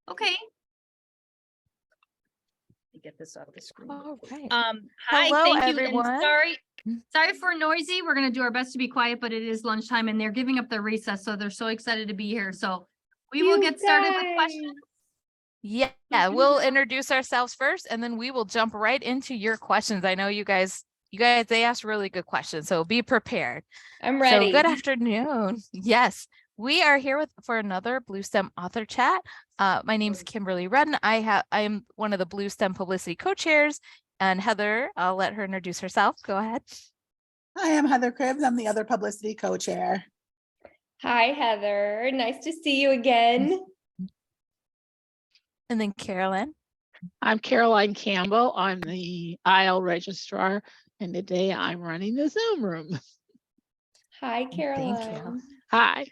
Okay. Get this out of the screen. All right. Hi, Hello, thank everyone. you. And sorry for noisy. We're gonna do our best to be quiet, but it is lunchtime and they're giving up their recess, so they're so excited to be here. So we will get started with questions. Yeah, we'll introduce ourselves first, and then we will jump right into your questions. I know you guys, they asked really good questions, so be prepared. I'm ready. So good afternoon. Yes, we are here for another Blue STEM author chat. My name is Kimberly Rudden. I am one of the Blue STEM publicity co-chairs, and Heather, I'll let her introduce herself. Go ahead. Hi, I'm Heather Cribbs. I'm the other publicity co-chair. Hi, Heather. Nice to see you again. And then Carolyn. I'm Caroline Campbell. I'm the IL registrar, and today I'm running the Zoom room. Hi, Caroline. Thank you. Hi.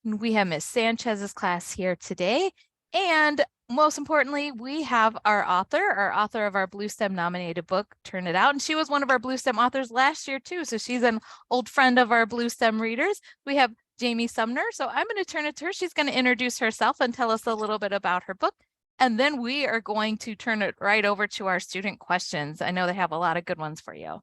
We have Miss Sanchez's class here today. And most importantly, we have our author of our Blue STEM nominated book, Turn It Out. And she was one of our Blue STEM authors last year too. So she's an old friend of our Blue STEM readers. We have Jamie Sumner. So I'm going to turn it to her. She's going to introduce herself and tell us a little bit about her book. And then we are going to turn it right over to our student questions. I know they have a lot of good ones for you.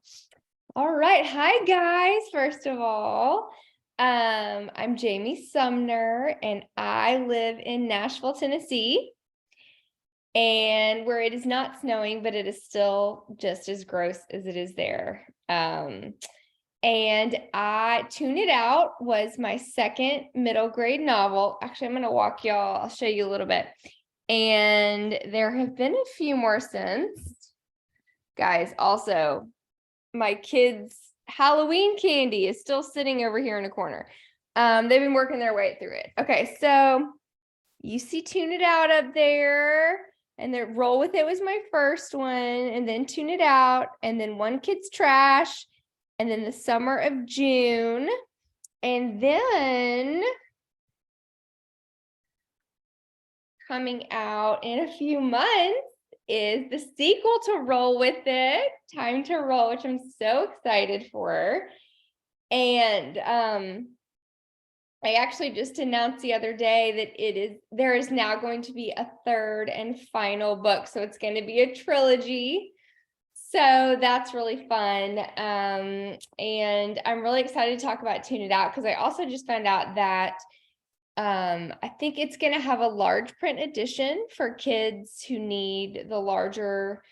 All right. Hi, guys. First of all, I'm Jamie Sumner, and I live in Nashville, Tennessee, and where it is not snowing, but it is still just as gross as it is there. And Tune It Out was my second middle grade novel. Actually, I'm going to walk y'all. I'll show you a little bit. And there have been a few more since. Guys, also, my kids' Halloween candy is still sitting over here in a corner. They've been working their way through it. Okay, so you see Tune It Out up there, and then Roll With It was my first one, and then Tune It Out, and then One Kid's Trash, and then The Summer of June, and then coming out in a few months is the sequel to Roll With It, Time to Roll, which I'm so excited for. And I actually just announced the other day that there is now going to be a third and final book. So it's going to be a trilogy. So that's really fun. And I'm really excited to talk about Tune It Out because I also just found out that I think it's going to have a large print edition for kids who need the larger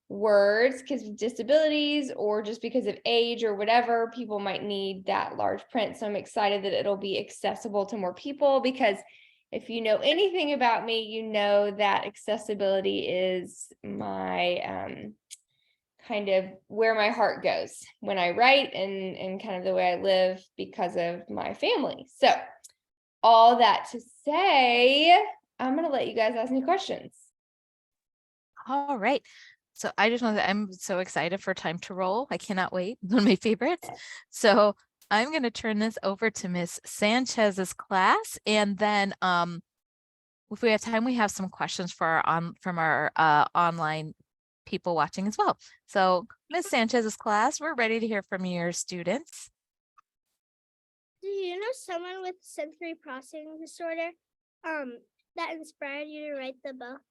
words, kids with disabilities, or just because of age or whatever, people might need that large print. So I'm excited that it'll be accessible to more people, because if you know anything about me, you know that accessibility is my kind of where my heart goes when I write and kind of the way I live because of my family. So all that to say, I'm going to let you guys ask me questions. All right. So I just want to, I'm so excited for Time to Roll. I cannot wait. One of my favorites. So I'm going to turn this over to Miss Sanchez's class. And then if we have time, we have some questions for our online people watching as well. So Miss Sanchez's class, we're ready to hear from your students. Do you know someone with sensory processing disorder that inspired you to write the book?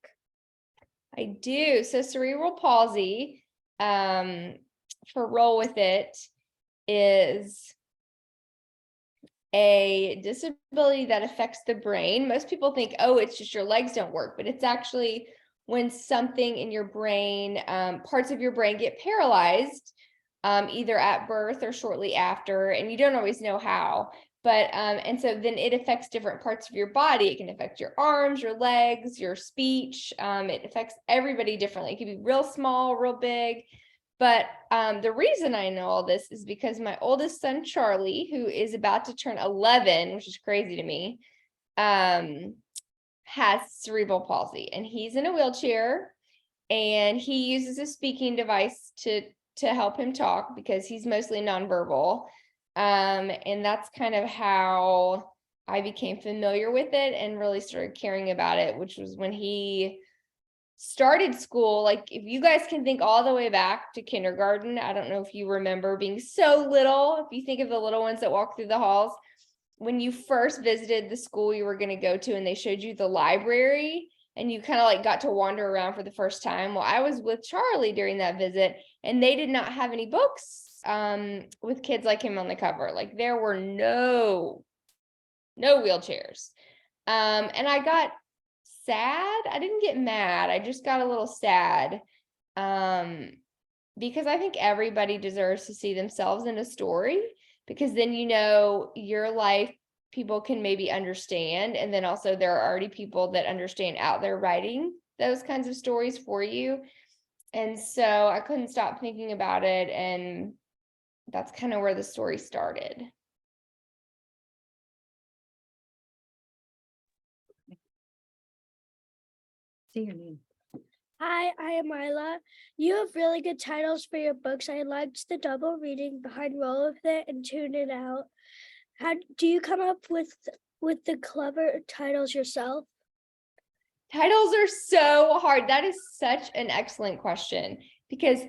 I do. So cerebral palsy, for Roll With It, is a disability that affects the brain. Most people think, oh, it's just your legs don't work, but it's actually when something in your brain, parts of your brain get paralyzed, either at birth or shortly after, and you don't always know how. But, and so then it affects different parts of your body. It can affect your arms, your legs, your speech. It affects everybody differently. It can be real small, real big. But the reason I know all this is because my oldest son, Charlie, who is about to turn 11, which is crazy to me, has cerebral palsy, and he's in a wheelchair, and he uses a speaking device to help him talk because he's mostly nonverbal. And that's kind of how I became familiar with it and really started caring about it, which was when he started school. Like, if you guys can think all the way back to kindergarten, I don't know if you remember being so little, if you think of the little ones that walk through the halls, when you first visited the school you were going to go to and they showed you the library and you kind of like got to wander around for the first time. Well, I was with Charlie during that visit and they did not have any books with kids like him on the cover. Like there were no wheelchairs. And I got sad. I didn't get mad. I just got a little sad. Because I think everybody deserves to see themselves in a story, because then you know your life people can maybe understand, and then also there are already people that understand out there writing those kinds of stories for you. And so I couldn't stop thinking about it, and that's kind of where the story started. Say your name. Hi, I am Isla. You have really good titles for your books. I liked the double reading behind Roll With It and Tune It Out. How do you come up with the clever titles yourself? Titles are so hard. That is such an excellent question, because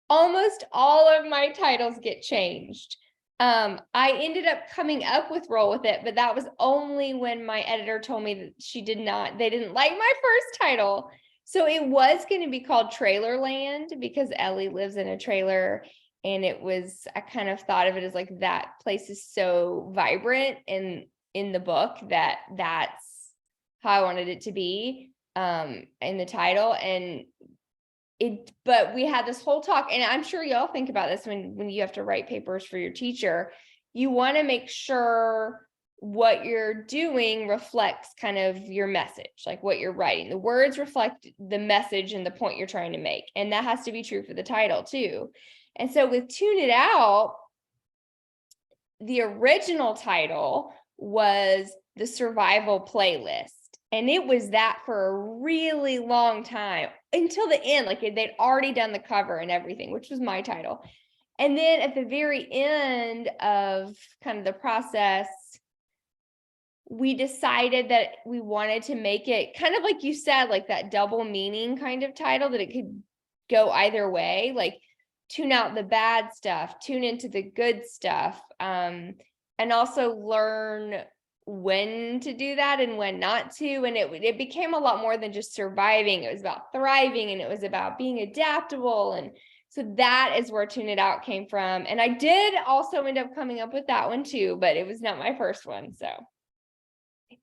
almost all of my titles get changed. I ended up coming up with Roll With It, but that was only when my editor told me that they didn't like my first title. So it was going to be called Trailerland because Ellie lives in a trailer. And I kind of thought of it as like, that place is so vibrant in the book that's how I wanted it to be in the title. But we had this whole talk, and I'm sure y'all think about this when you have to write papers for your teacher. You want to make sure what you're doing reflects kind of your message, like what you're writing. The words reflect the message and the point you're trying to make. And that has to be true for the title too. And so with Tune It Out, the original title was The Survival Playlist. And it was that for a really long time, until the end. Like they'd already done the cover and everything, which was my title. And then at the very end of kind of the process, we decided that we wanted to make it kind of like you said, like that double meaning kind of title, that it could go either way, like tune out the bad stuff, tune into the good stuff, and also learn when to do that and when not to. And it became a lot more than just surviving. It was about thriving, and it was about being adaptable. And so that is where Tune It Out came from. And I did also end up coming up with that one too, but it was not my first one. So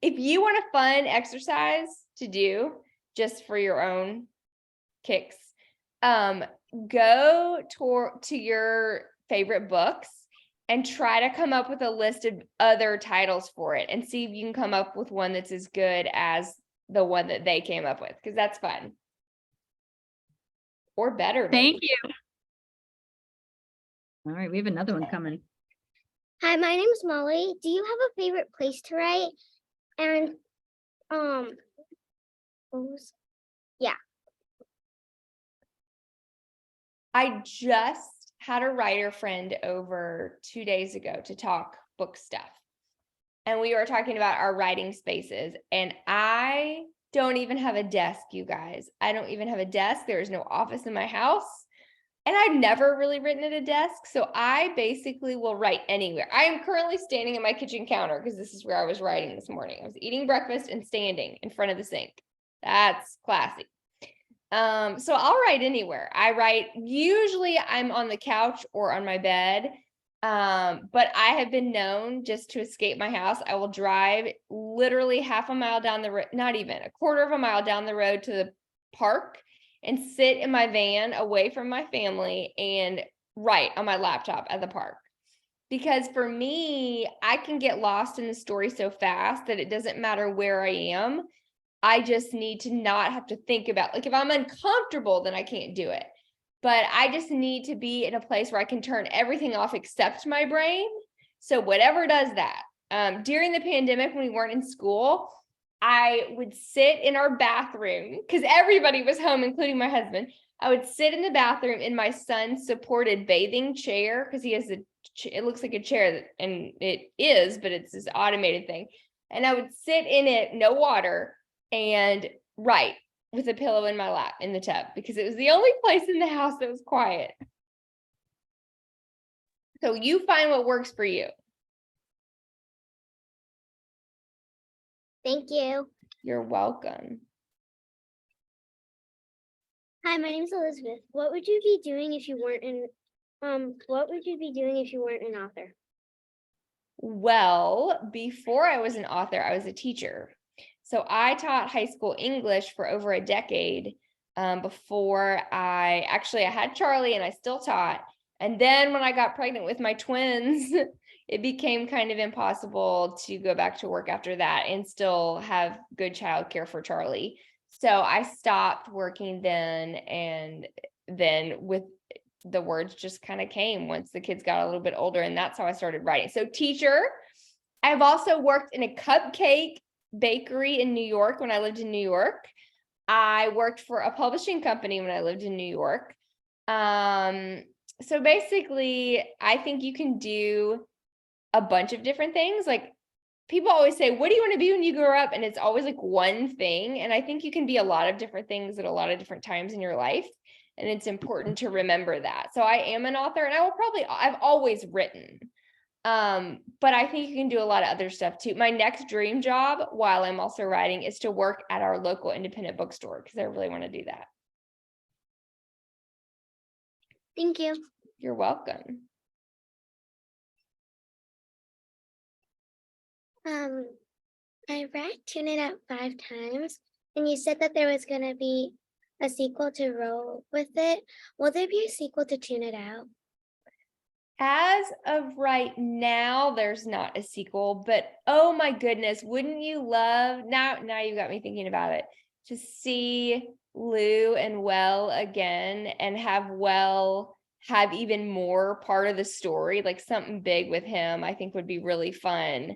if you want a fun exercise to do just for your own kicks, go to your favorite books and try to come up with a list of other titles for it and see if you can come up with one that's as good as the one that they came up with, because that's fun. Or better. Thank you. All right, we have another one coming. Hi, my name is Molly. Do you have a favorite place to write? And I just had a writer friend over 2 days ago to talk book stuff. And we were talking about our writing spaces. And I don't even have a desk, you guys. I don't even have a desk. There is no office in my house. And I've never really written at a desk. So I basically will write anywhere. I am currently standing at my kitchen counter because this is where I was writing this morning. I was eating breakfast and standing in front of the sink. That's classy. So I'll write anywhere. I write, usually I'm on the couch or on my bed. But I have been known, just to escape my house, I will drive literally half a mile down the road, not even a quarter of a mile down the road to the park, and sit in my van away from my family and write on my laptop at the park. Because for me, I can get lost in the story so fast that it doesn't matter where I am. I just need to not have to think about, like, if I'm uncomfortable, then I can't do it. But I just need to be in a place where I can turn everything off except my brain. So whatever does that. During the pandemic, when we weren't in school, I would sit in our bathroom because everybody was home, including my husband. I would sit in the bathroom in my son's supported bathing chair, because he has it looks like a chair, and it is, but it's this automated thing. And I would sit in it, no water, and write with a pillow in my lap in the tub, because it was the only place in the house that was quiet. So you find what works for you. Thank you. You're welcome. Hi, my name is Elizabeth. What would you be doing if you weren't an author? Well, before I was an author, I was a teacher. So I taught high school English for over a decade before I had Charlie, and I still taught. And then when I got pregnant with my twins, it became kind of impossible to go back to work after that and still have good childcare for Charlie. So I stopped working then, and then with the words just kind of came once the kids got a little bit older, and that's how I started writing. So teacher. I've also worked in a cupcake bakery in New York when I lived in New York. I worked for a publishing company when I lived in New York. So basically, I think you can do a bunch of different things. Like, people always say, what do you want to be when you grow up? And it's always like one thing. And I think you can be a lot of different things at a lot of different times in your life. And it's important to remember that. So I am an author, and I've always written. But I think you can do a lot of other stuff too. My next dream job, while I'm also writing, is to work at our local independent bookstore, because I really want to do that. Thank you. You're welcome. I read Tune It Out 5 times, and you said that there was going to be a sequel to Roll With It. Will there be a sequel to Tune It Out? As of right now, there's not a sequel, but oh my goodness, wouldn't you love, now you got me thinking about it, to see Lou and Well again, and have Well have even more part of the story, like something big with him, I think would be really fun.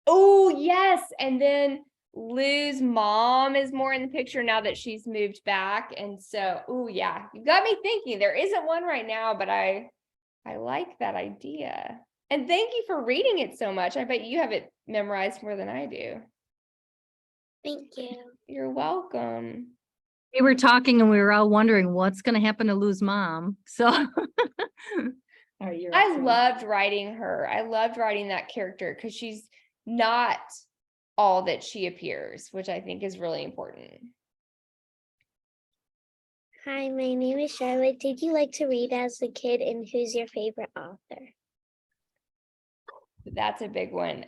Oh yes, and then Lou's mom is more in the picture now that she's moved back, and so oh yeah, you got me thinking. There isn't one right now, but I like that idea. And thank you for reading it so much. I bet you have it memorized more than I do. Thank you. You're welcome. We were talking and we were all wondering what's gonna happen to Lou's mom, so. I loved writing her. I loved writing that character because she's not all that she appears, which I think is really important. Hi, my name is Charlotte. Did you like to read as a kid, and who's your favorite author? That's a big one.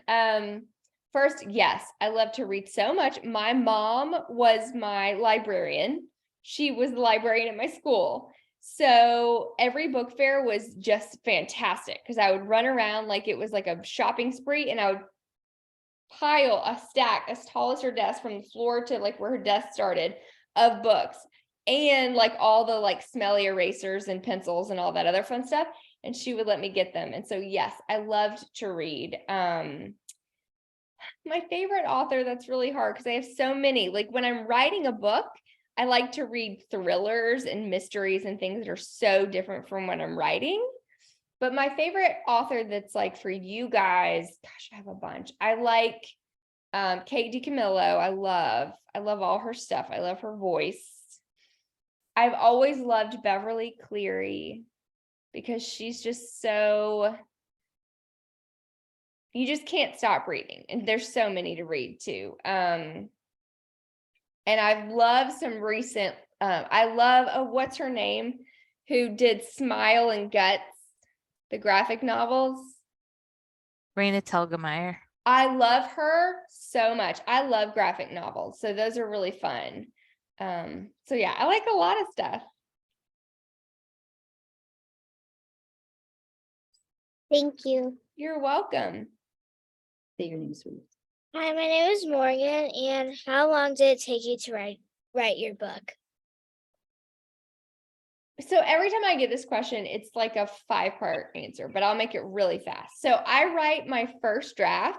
First, yes, I love to read so much. My mom was my librarian. She was the librarian at my school. So every book fair was just fantastic because I would run around like it was like a shopping spree, and I would pile a stack as tall as her desk from the floor to like where her desk started of books, and like all the like smelly erasers and pencils and all that other fun stuff. And she would let me get them. And so, yes, I loved to read. My favorite author, that's really hard because I have so many. Like when I'm writing a book, I like to read thrillers and mysteries and things that are so different from what I'm writing. But my favorite author that's like for you guys, gosh, I have a bunch. I like Kate DiCamillo. I love all her stuff. I love her voice. I've always loved Beverly Cleary because she's just so, you just can't stop reading. And there's so many to read too. And I've loved some recent, I love, what's her name? Who did Smile and Guts, the graphic novels? Raina Telgemeier. I love her so much. I love graphic novels. So those are really fun. So yeah, I like a lot of stuff. Thank you. You're welcome. Say your name, sweetie. Hi, my name is Morgan, and how long did it take you to write your book? So every time I get this question, it's like a 5-part answer, but I'll make it really fast. So I write my first draft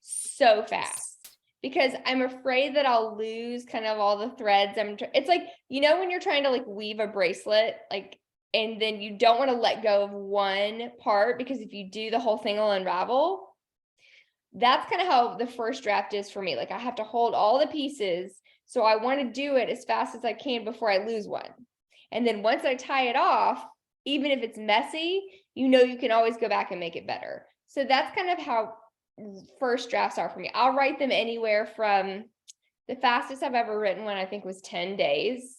so fast because I'm afraid that I'll lose kind of all the threads. It's like, you know, when you're trying to like weave a bracelet, like, and then you don't want to let go of one part because if you do, the whole thing will unravel. That's kind of how the first draft is for me. Like I have to hold all the pieces. So I want to do it as fast as I can before I lose one. And then once I tie it off, even if it's messy, you know, you can always go back and make it better. So that's kind of how first drafts are for me. I'll write them anywhere from the fastest I've ever written one, I think, was 10 days.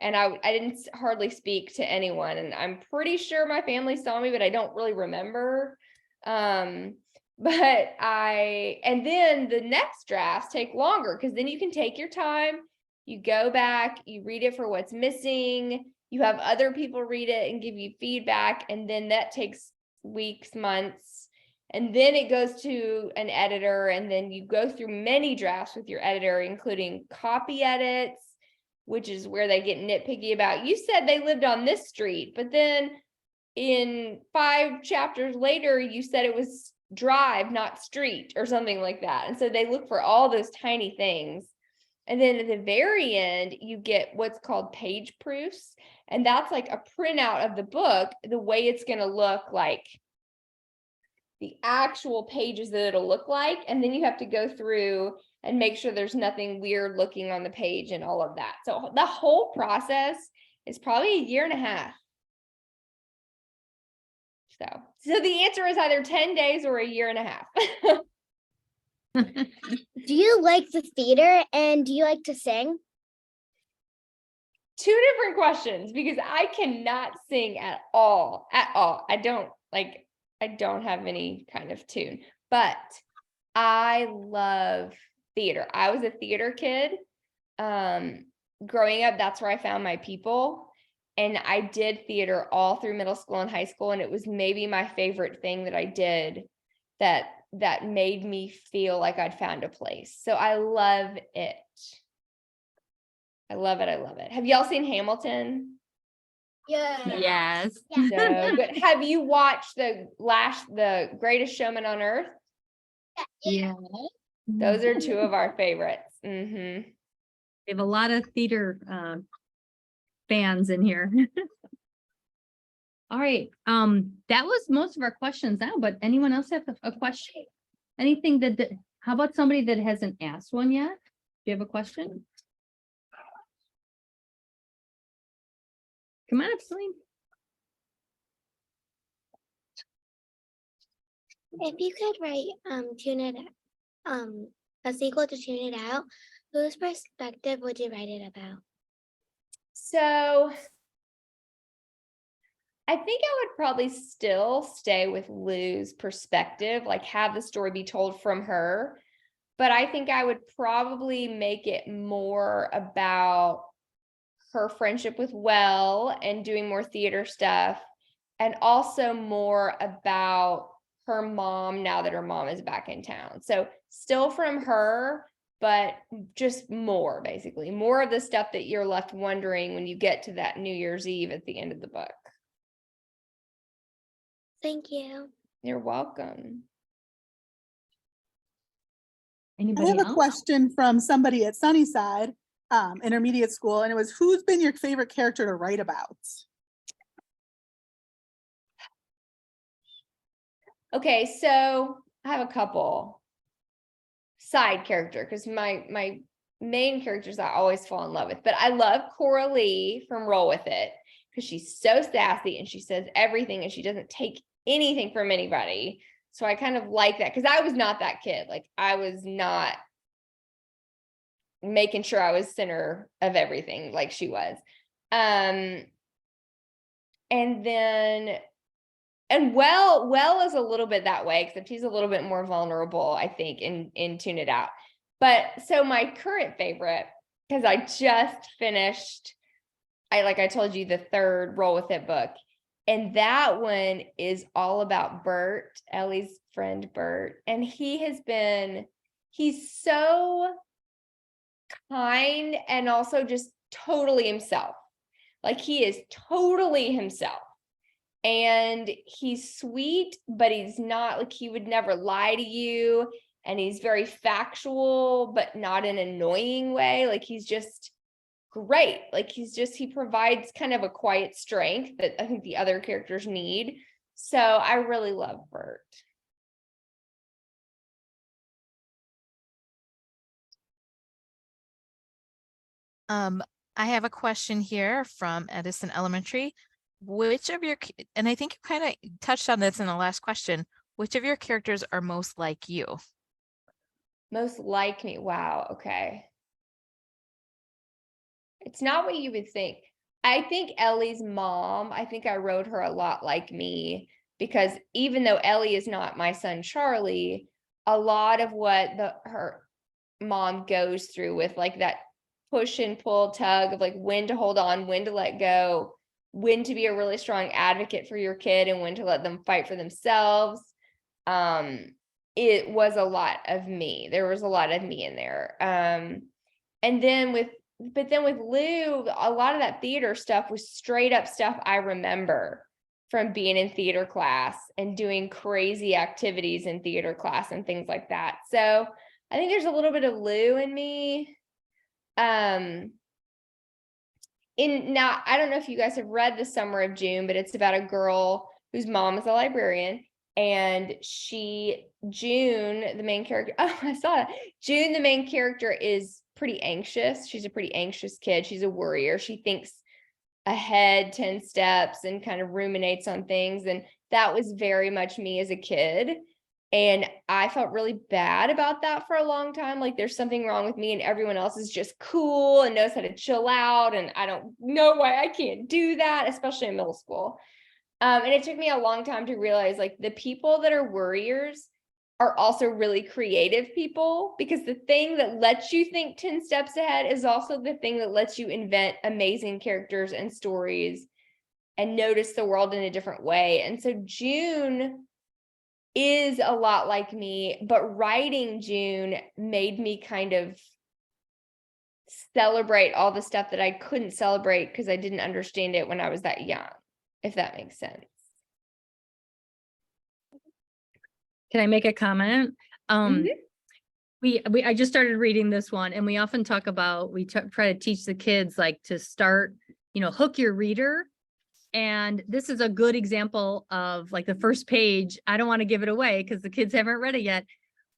And I didn't hardly speak to anyone. And I'm pretty sure my family saw me, but I don't really remember. And then the next drafts take longer because then you can take your time. You go back, you read it for what's missing. You have other people read it and give you feedback. And then that takes weeks, months. And then it goes to an editor. And then you go through many drafts with your editor, including copy edits, which is where they get nitpicky about. You said they lived on this street, but then in 5 chapters later, you said it was drive, not street, or something like that. And so they look for all those tiny things. And then at the very end, you get what's called page proofs. And that's like a printout of the book, the way it's going to look, like the actual pages that it'll look like. And then you have to go through and make sure there's nothing weird looking on the page and all of that. So the whole process is probably a year and a half. So the answer is either 10 days or a year and a half. Do you like the theater and do you like to sing? 2 different questions, because I cannot sing at all. I don't have any kind of tune, but I love theater. I was a theater kid. Growing up, that's where I found my people. And I did theater all through middle school and high school. And it was maybe my favorite thing that I did that made me feel like I'd found a place. So I love it. I love it. I love it. Have y'all seen Hamilton? Yeah. Yes. So good. Have you watched the Greatest Showman on Earth? Yeah. Those are 2 of our favorites. We have a lot of theater fans in here. All right. That was most of our questions now, but anyone else have a question? Anything how about somebody that hasn't asked one yet? Do you have a question? Come on up, Celine. If you could write a sequel to Tune It Out, whose perspective would you write it about? So I think I would probably still stay with Lou's perspective, like have the story be told from her. But I think I would probably make it more about her friendship with Well and doing more theater stuff, and also more about her mom now that her mom is back in town. So still from her, but just more, basically more of the stuff that you're left wondering when you get to that New Year's Eve at the end of the book. Thank you. You're welcome. I Anybody have a else? question from somebody at Sunnyside Intermediate School, and it was, who's been your favorite character to write about? Okay, so I have a couple side character, because my main characters I always fall in love with, but I love Cora Lee from Roll With It, because she's so sassy and she says everything and she doesn't take anything from anybody. So I kind of like that, because I was not that kid. Like, I was not making sure I was center of everything like she was. And Well is a little bit that way, except he's a little bit more vulnerable, I think, in Tune It Out. But so my current favorite, because I just finished, like I told you, the 3rd Roll With It book. And that one is all about Bert, Ellie's friend Bert. And he's so kind and also just totally himself. Like, he is totally himself. And he's sweet, but he's not, like, he would never lie to you. And he's very factual, but not in an annoying way. Like, he's just great. Like, he provides kind of a quiet strength that I think the other characters need. So I really love Bert. I have a question here from Edison Elementary. Which of your, and I think you kind of touched on this in the last question, Which of your characters are most like you? Most like me. Wow. Okay. It's not what you would think. I think Ellie's mom, I think I wrote her a lot like me, because even though Ellie is not my son Charlie, a lot of what her mom goes through with like that push and pull tug of like when to hold on, when to let go, when to be a really strong advocate for your kid and when to let them fight for themselves. It was a lot of me. There was a lot of me in there. And then with Lou, a lot of that theater stuff was straight up stuff I remember from being in theater class and doing crazy activities in theater class and things like that. So I think there's a little bit of Lou in me. Now, I don't know if you guys have read The Summer of June, but it's about a girl whose mom is a librarian. And June, the main character, oh, I saw that. June, the main character, is pretty anxious. She's a pretty anxious kid. She's a worrier. She thinks ahead 10 steps and kind of ruminates on things. And that was very much me as a kid. And I felt really bad about that for a long time. Like there's something wrong with me and everyone else is just cool and knows how to chill out. And I don't know why I can't do that, especially in middle school. And it took me a long time to realize like the people that are worriers are also really creative people, because the thing that lets you think 10 steps ahead is also the thing that lets you invent amazing characters and stories and notice the world in a different way. And so June is a lot like me, but writing June made me kind of celebrate all the stuff that I couldn't celebrate because I didn't understand it when I was that young, if that makes sense. Can I make a comment? I just started reading this one, and we often talk about, try to teach the kids like to start, hook your reader. And this is a good example of like the first page. I don't want to give it away because the kids haven't read it yet,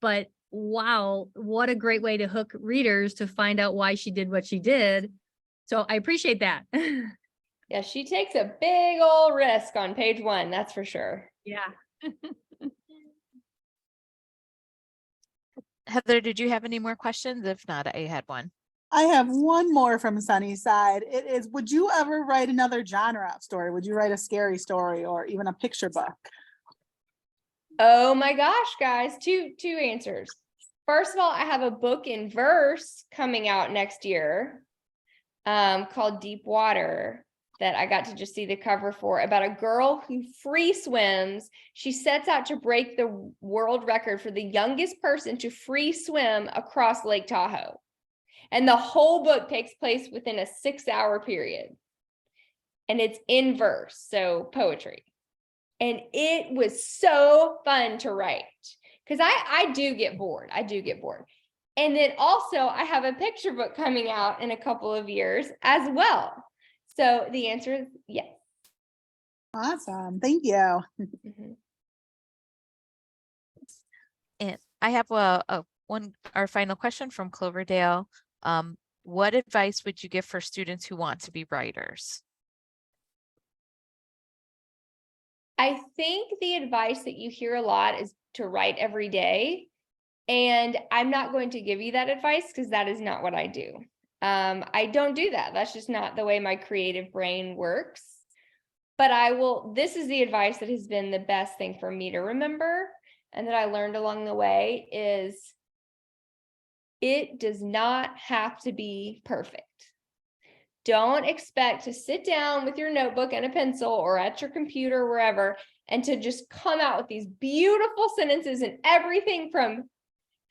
but wow, what a great way to hook readers to find out why she did what she did. So I appreciate that. Yeah, she takes a big old risk on page 1, that's for sure. Yeah. Heather, did you have any more questions? If not, I had one. I have one more from Sunnyside. It is, would you ever write another genre of story? Would you write a scary story or even a picture book? Oh my gosh, guys, two answers. First of all, I have a book in verse coming out next year called Deep Water that I got to just see the cover for, about a girl who free swims. She sets out to break the world record for the youngest person to free swim across Lake Tahoe. And the whole book takes place within a 6-hour period. And it's in verse, so poetry. And it was so fun to write because I do get bored. And then also I have a picture book coming out in a couple of years as well. So the answer is yes. Awesome. Thank you. And I have our final question from Cloverdale. What advice would you give for students who want to be writers? I think the advice that you hear a lot is to write every day. And I'm not going to give you that advice because that is not what I do. I don't do that. That's just not the way my creative brain works. But this is the advice that has been the best thing for me to remember and that I learned along the way is it does not have to be perfect. Don't expect to sit down with your notebook and a pencil or at your computer, wherever, and to just come out with these beautiful sentences and everything from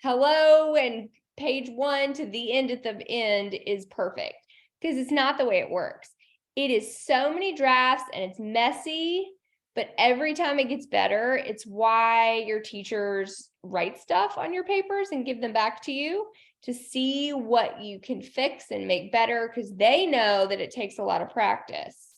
hello and page 1 to the end at the end is perfect, because it's not the way it works. It is so many drafts and it's messy, but every time it gets better. It's why your teachers write stuff on your papers and give them back to you to see what you can fix and make better, because they know that it takes a lot of practice.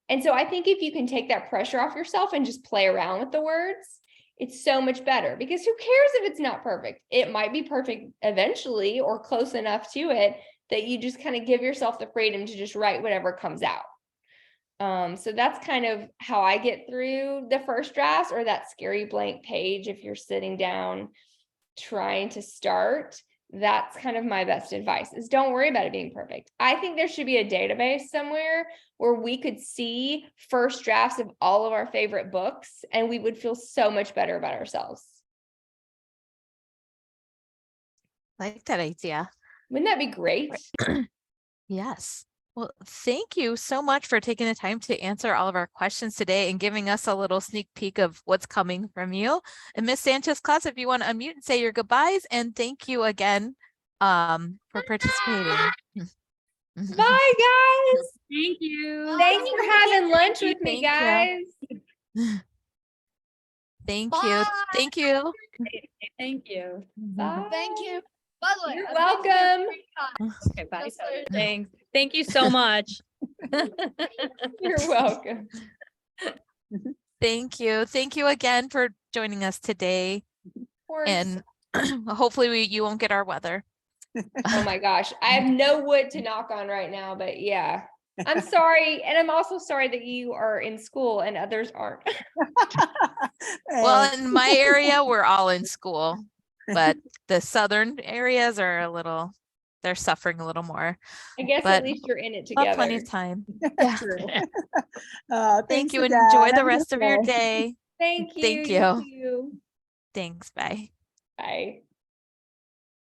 And so I think if you can take that pressure off yourself and just play around with the words, it's so much better, because who cares if it's not perfect? It might be perfect eventually or close enough to it that you just kind of give yourself the freedom to just write whatever comes out. So that's kind of how I get through the first drafts, or that scary blank page if you're sitting down trying to start. That's kind of my best advice, is don't worry about it being perfect. I think there should be a database somewhere where we could see first drafts of all of our favorite books, and we would feel so much better about ourselves. Like that idea. Wouldn't that be great? Yes. Well, thank you so much for taking the time to answer all of our questions today and giving us a little sneak peek of what's coming from you. And Miss Sanchez class, if you want to unmute and say your goodbyes, and thank you again for participating. Bye, guys. Thank you. Thanks for having lunch with me, Thank guys. Thank you. Thank you. Thank you. Bye. Thank you. By the way, You're I've been here welcome. 3 times. Okay, bye. Just so you know. Thanks. Thank you so much. You're welcome. Thank you. Thank you again for joining us today. Of course. And hopefully you won't get our weather. Oh my gosh, I have no wood to knock on right now, but yeah. I'm sorry. And I'm also sorry that you are in school and others aren't. Well, in my area, we're all in school, but the southern areas are they're suffering a little more. I guess But at least you're in it We'll have together. plenty of time. Yeah. Yeah. Thank Thank you. again. Enjoy Have the a rest good of your day. day. Thank you. Thank You you. too. Thanks. Bye. Bye.